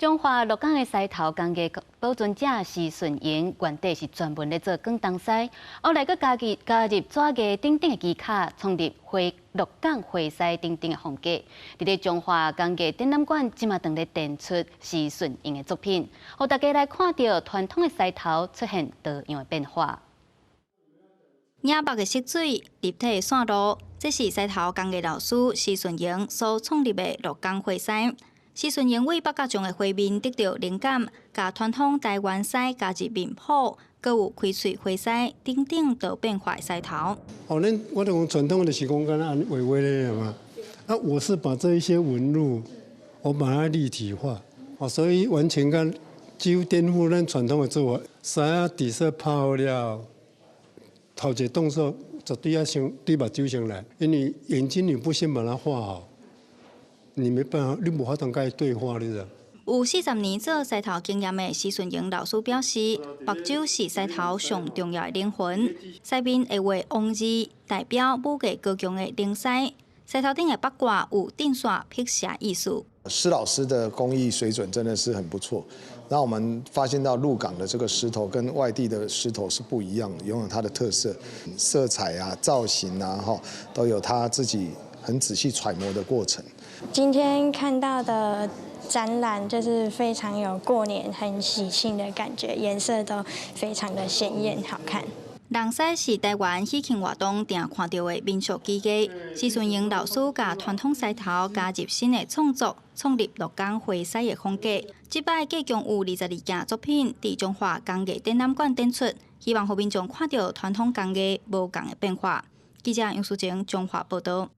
中华鹿港的狮头工艺保存者是顺营，原底是专门咧做广东狮，后来佮加入纸艺等等的技巧，创立鹿港花狮等等的风格。伫咧中华工艺展览馆，即马正咧展出是顺营的作品，互大家来看到传统的狮头出现多样的变化。野白的色水、立体的线路，这是狮头工艺老师施顺营所创立的鹿港花狮。施顺营为北角种的花面得到灵感，甲传统台湾狮加入面谱，佮有开喙花狮等等多变化的狮头。我哋讲传统的是讲敢若微微的嘛，我是把这一些纹路，我把它立体化，所以完全几乎颠覆咱传统的做法。狮底色泡了，头一个动作绝对要先对目睭先来，因为眼睛你不先把它画好。你没办法，你无法同佮伊对话，你知道？有40年做狮头经验的施顺营老师表示，目睭是狮头上重要的灵魂，狮面会画王字，代表武艺高强的灵狮。狮头顶的八卦有定刷辟邪艺术。施老师的工艺水准真的是很不错，然后我们发现到鹿港的这个狮头跟外地的狮头是不一样的，拥有它的特色，色彩啊、造型啊，都有他自己很仔细揣摩的过程。今天看到的展览就是非常有过年很喜庆的感觉，颜色都非常的鲜艳好看。人狮是台湾喜庆活动常看到的民俗技艺，施顺营老师甲传统狮头加入新的创作，创立鹿港花狮的风格。这摆计共有22件作品伫中华工艺展览馆展出，希望互民众看到传统工艺无同的变化。记者杨淑晴，中华报道。